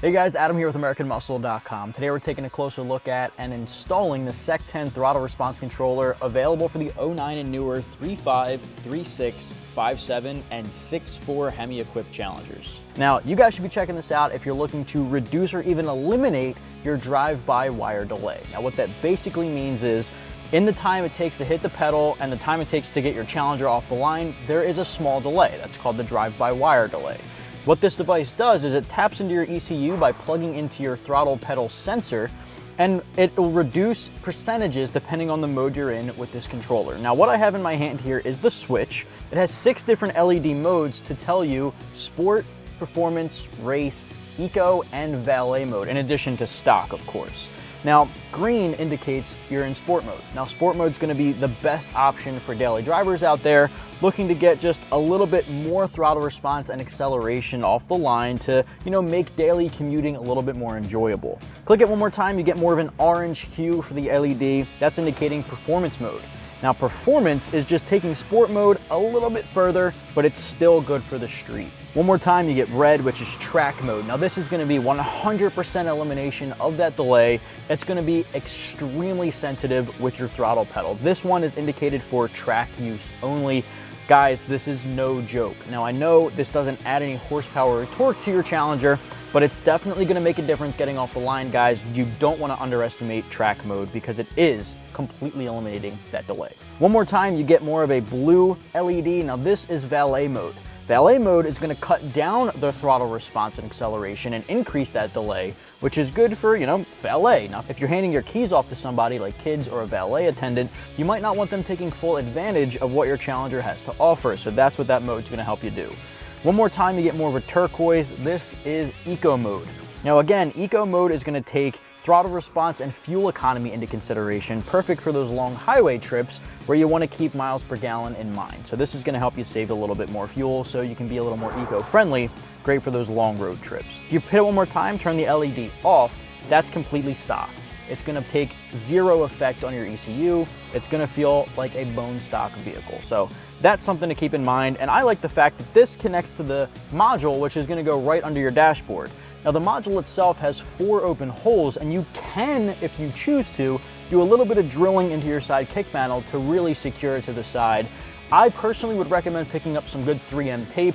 Hey guys, Adam here with AmericanMuscle.com. Today we're taking a closer look at and installing the SEC10 Throttle Response Controller, available for the 09 and newer 3.5, 3.6, 5.7, and 6.4 Hemi-equipped Challengers. Now, you guys should be checking this out if you're looking to reduce or even eliminate your drive-by-wire delay. Now, what that basically means is, in the time it takes to hit the pedal and the time it takes to get your Challenger off the line, there is a small delay. That's called the drive-by-wire delay. What this device does is it taps into your ECU by plugging into your throttle pedal sensor, and it will reduce percentages depending on the mode you're in with this controller. Now, what I have in my hand here is the switch. It has 6 different LED modes to tell you sport, performance, race, eco, and valet mode, in addition to stock, of course. Now, green indicates you're in sport mode. Now, sport mode is going to be the best option for daily drivers out there looking to get just a little bit more throttle response and acceleration off the line to, make daily commuting a little bit more enjoyable. Click it one more time, you get more of an orange hue for the LED. That's indicating performance mode. Now, performance is just taking sport mode a little bit further, but it's still good for the street. One more time, you get red, which is track mode. Now, this is going to be 100% elimination of that delay. It's going to be extremely sensitive with your throttle pedal. This one is indicated for track use only. Guys, this is no joke. Now, I know this doesn't add any horsepower or torque to your Challenger, but it's definitely going to make a difference getting off the line, guys. You don't want to underestimate track mode because it is completely eliminating that delay. One more time, you get more of a blue LED. Now, this is valet mode. Valet mode is going to cut down the throttle response and acceleration and increase that delay, which is good for, valet. Now, if you're handing your keys off to somebody like kids or a valet attendant, you might not want them taking full advantage of what your Challenger has to offer. So that's what that mode is going to help you do. One more time, you get more of a turquoise. This is eco mode. Now, again, eco mode is going to take throttle response and fuel economy into consideration, perfect for those long highway trips where you want to keep miles per gallon in mind. So this is going to help you save a little bit more fuel so you can be a little more eco-friendly, great for those long road trips. If you hit it one more time, turn the LED off, that's completely stock. It's going to take zero effect on your ECU. It's going to feel like a bone stock vehicle. So that's something to keep in mind. And I like the fact that this connects to the module, which is going to go right under your dashboard. Now, the module itself has 4 open holes, and you can, if you choose to, do a little bit of drilling into your side kick panel to really secure it to the side. I personally would recommend picking up some good 3M tape,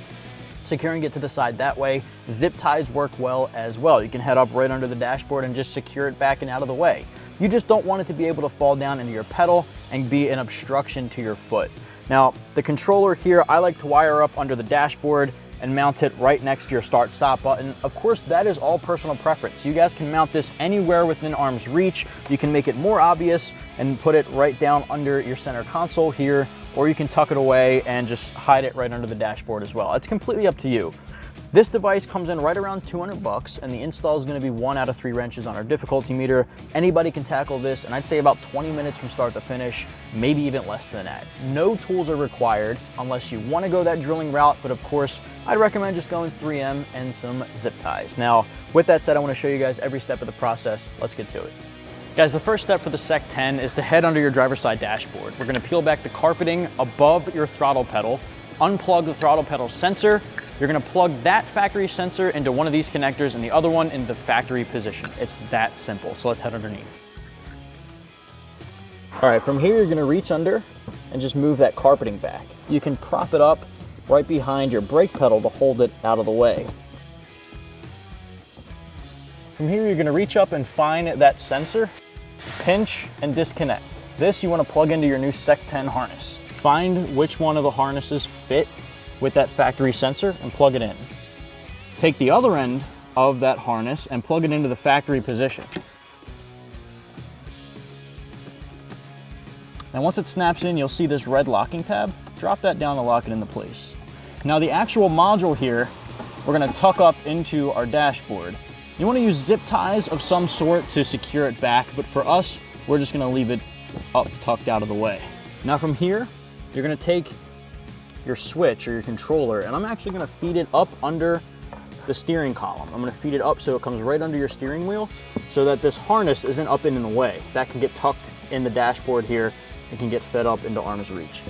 securing it to the side that way. Zip ties work well as well. You can head up right under the dashboard and just secure it back and out of the way. You just don't want it to be able to fall down into your pedal and be an obstruction to your foot. Now, the controller here, I like to wire up under the dashboard and mount it right next to your start-stop button. Of course, that is all personal preference. You guys can mount this anywhere within arm's reach. You can make it more obvious and put it right down under your center console here, or you can tuck it away and just hide it right under the dashboard as well. It's completely up to you. This device comes in right around $200, and the install is going to be 1 out of 3 wrenches on our difficulty meter. Anybody can tackle this, and I'd say about 20 minutes from start to finish, maybe even less than that. No tools are required unless you want to go that drilling route, but of course, I'd recommend just going 3M and some zip ties. Now, with that said, I want to show you guys every step of the process. Let's get to it. Guys, the first step for the SEC10 is to head under your driver's side dashboard. We're going to peel back the carpeting above your throttle pedal, unplug the throttle pedal sensor. You're going to plug that factory sensor into one of these connectors and the other one in the factory position. It's that simple. So let's head underneath. All right, from here, you're going to reach under and just move that carpeting back. You can prop it up right behind your brake pedal to hold it out of the way. From here, you're going to reach up and find that sensor, pinch and disconnect. This you want to plug into your new SEC10 harness. Find which one of the harnesses fit with that factory sensor and plug it in. Take the other end of that harness and plug it into the factory position. Now, once it snaps in, you'll see this red locking tab. Drop that down to lock it into place. Now, the actual module here, we're going to tuck up into our dashboard. You want to use zip ties of some sort to secure it back, but for us, we're just going to leave it up, tucked out of the way. Now, from here, you're going to take your switch or your controller, and I'm actually going to feed it up under the steering column. I'm going to feed it up so it comes right under your steering wheel so that this harness isn't up and in the way. That can get tucked in the dashboard here. It can get fed up into arm's reach.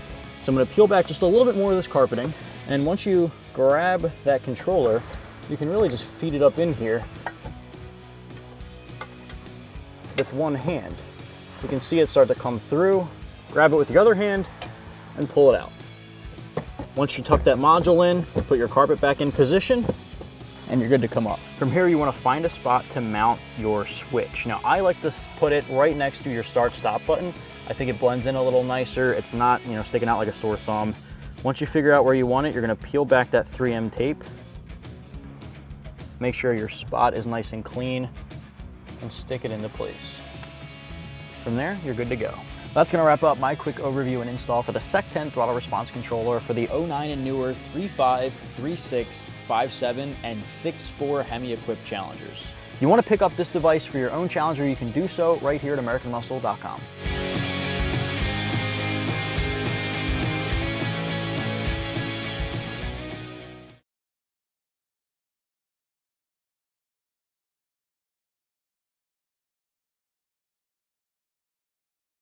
So I'm going to peel back just a little bit more of this carpeting, and once you grab that controller, you can really just feed it up in here with one hand. You can see it start to come through. Grab it with your other hand and pull it out. Once you tuck that module in, put your carpet back in position, and you're good to come up. From here, you want to find a spot to mount your switch. Now, I like to put it right next to your start-stop button. I think it blends in a little nicer. It's not, sticking out like a sore thumb. Once you figure out where you want it, you're going to peel back that 3M tape. Make sure your spot is nice and clean, and stick it into place. From there, you're good to go. That's going to wrap up my quick overview and install for the SEC10 throttle response controller for the 09 and newer 3.5, 3.6, 5.7, and 6.4 Hemi-equipped Challengers. If you want to pick up this device for your own Challenger, you can do so right here at AmericanMuscle.com.